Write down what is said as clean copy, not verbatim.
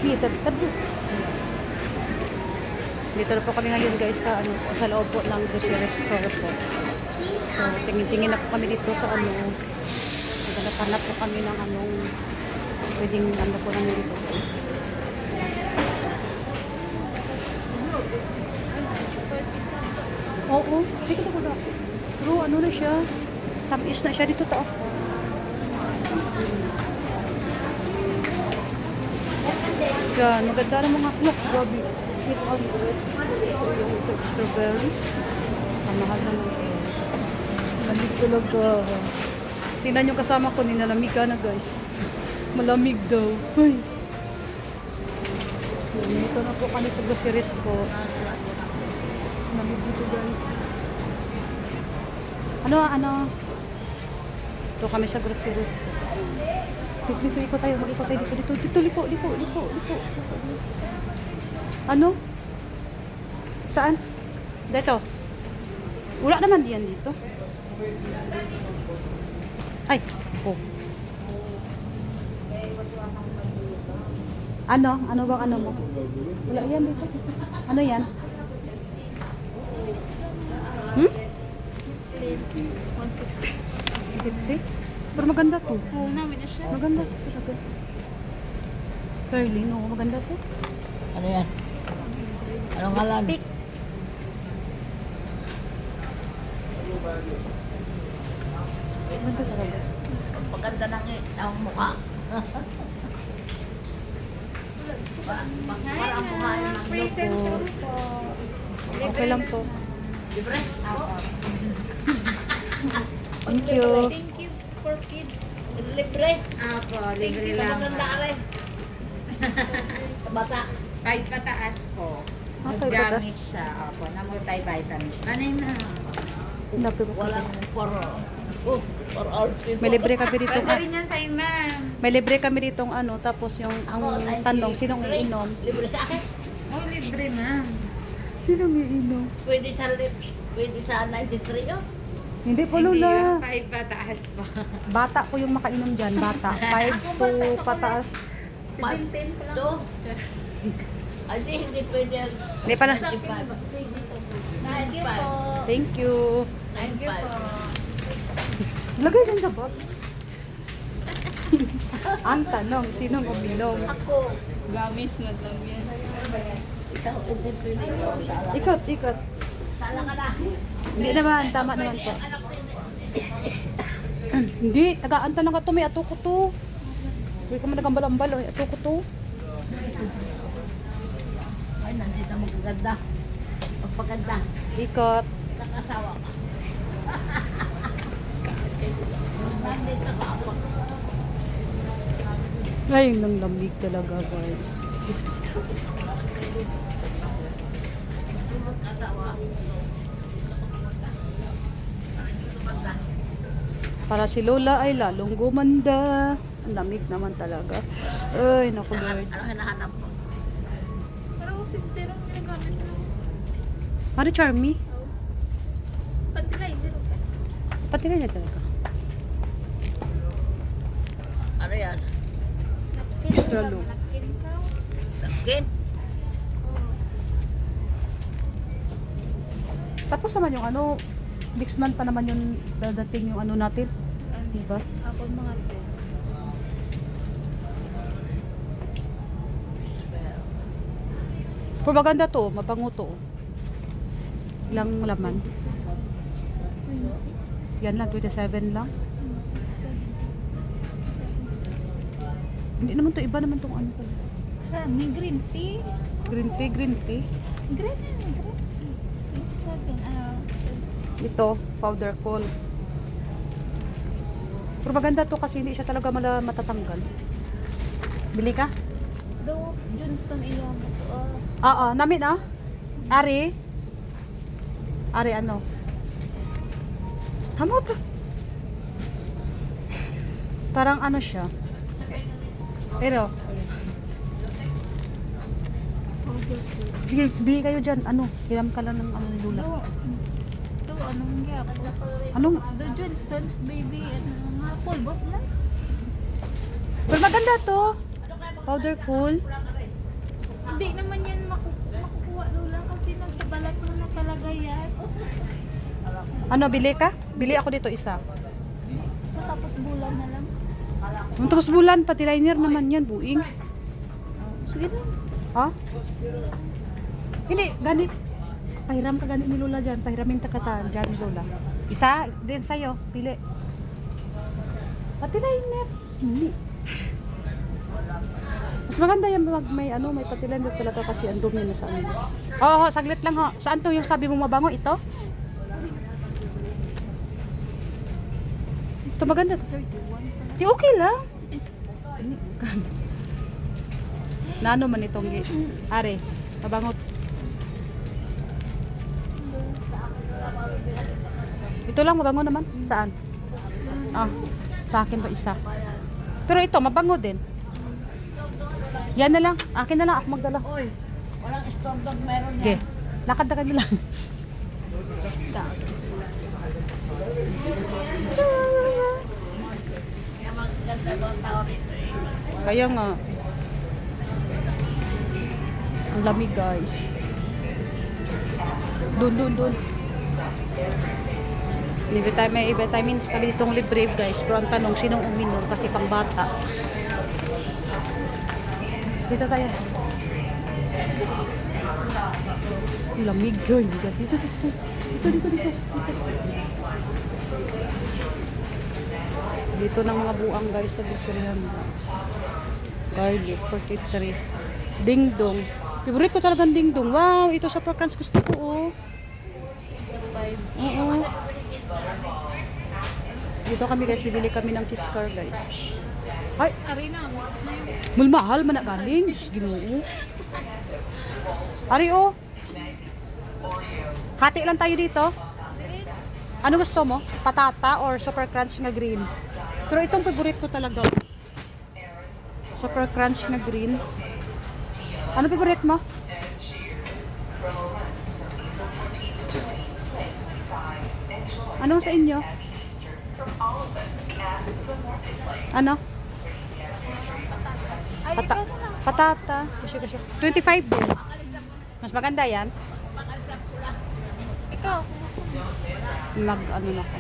Dito na po kami ngayon guys sa sa loob po ng grocery store po. So tingin-tingin na po kami dito sa naghanap po kami ng pwedeng po namin dito. Oo, dito na po na. Pero na siya, tamis na siya dito tao. Yan, maganda na mga look, grabe. Hit on it. Yung strawberry. Ang mahal na lang. Malamig talaga. Tingnan yung kasama ko, nilalamig ka na guys. Malamig daw. Ay. Dito na po kami sa groceries po. Malamig dito guys. Ito kami sa groceries po. Dito, ikot tayo. Mag-ikot tayo dito. Dito, liko. Ano? Saan? Dito. Wala naman diyan dito. Ay. Oh. Ano bang mo? Wala yan dito. Ano yan? Hmm? 150. Pero maganda to. Oo, namin na siya. Maganda to talaga. Curly, no? Maganda to. Ano yan? Anong ngalan? Lipstick. Maganda talaga. Paganda ng ang mukha. Parang kumain ng Free center po. Okay lang po. libre. Thank you. Thank you for kids. Libre. Apo, Thank you sa matanda ka rin. Sa bata. 5 pataas po. Okay, Gamit patas. siya. Opo, na multivitamins. Panay na. Walang for all people. May libre kami dito. Pwede rin yan sa'yo, ma'am. May libre kami ditong tapos yung ang tanong, sinong iinom? Libre sa akin. Oh, libre, ma'am. Sinong iinom? Pwede sa lips. Pwede sa 93 yun. Hindi po, Hindi, Lola. 5 pataas pa. Bata po yung makainom dyan, bata. 5 to pataas. 17 pa lang. To. Ay, hindi pwede. Hindi pa na. Thank you po. Thank you. Thank you po. Lagay dyan sa bag. Ang tanong, sinong uminom? Ako. Gamis mo lang yan. Ikaw, hindi pwede. Ikot. Sala ka na. Hindi naman, tama naman po. Hindi, taga-anta na ka to, may ato ko to. Huwag ka man nagambal-ambal, may ato ko to. Ay, nandito mo kaganda. Pagpaganda. Ikot. Nakasawa ka. Nandito ka ako. Ay, nang lamig talaga, guys. Para si Lola ay lalong gumanda. Ang lamig naman talaga. Ay, naku Lord. Ano hinahanap mo? Parang sister ang ginagamit mo. Ano, Charmy? Pati na, hindi rin. Pati na niya talaga. Ano yan? Napkin. Extra low. Napkin ka. Napkin? Tapos naman yung next month pa naman yung dadating yung natin. Diba? Ako mga te. Pero maganda to, mabango to. Ilang laman? Yan lang, 27 lang. Hindi naman to, iba naman tong pala. May green tea. Green tea, green tea. Green tea. 27. Ito, powder cool. Pero maganda to kasi hindi siya talaga matatanggal. Bili ka? Do Johnson iyan mo to. Oo, namin Ari? Ari ano? Hamot. Parang ano siya. Pero, bili kayo dyan. Hiram ka lang ng lula. Do anong gap? Anong? Do Johnson's baby mga pulbos na. Pero maganda to. Powder cool. Hindi naman yan makukuha Lola kasi nasa balat mo na talaga yan. Ano, bili ka? Bili ako dito isa. Matapos bulan na lang. Nung tapos bulan, pati liner naman yan, buing. Sige na. Ha? Hindi, ganit. Pahiram ka ganit ni Lola dyan. Pahiramin takatan dyan ni Lola. Isa din sa'yo, pili. Pati liner. Hindi. Mas maganda yan pag may ano, may pati liner talaga kasi ang dumi na sa ano. Oo, saglit lang ho. Saan to yung sabi mong mabango? Ito? Ito maganda. Di okay lang. Nano man itong are, mabangot. Ito lang mabango naman. Saan? Ah, sa akin to isa. Pero ito mabango din. Yan na lang. Akin na lang ako magdala. Uy, walang storm dog meron Okay. yan. Lakad na ka na lang. Kaya maganda doon tao rito eh. Kaya nga. Ang lamig guys. Dun. May vitamins kami ditong libre guys. Pero ang tanong, sinong uminom kasi pang bata. Dito tayo. Ang lamig guys. Dito. Dito ng mga buang guys sa Gusurian guys. Garlic 43. Dingdong. Favorite ko talagang dingdong. Wow, ito sa Procrans gusto ko oh. Oo. Dito kami guys, bibili kami ng cheese car guys. Ay, Arina, mulmahal man na galing. Diyos, Ginoo. Ari oh. Hati lang tayo dito. Ano gusto mo? Patata or super crunch na green? Pero itong favorite ko talaga. Super crunch na green. Ano favorite mo? Anong sa inyo? Ano? Ay, ikaw na lang. Patata. Kasi. 25 din. Mas maganda yan. Ikaw, kung gusto mo. Mag ano na ko.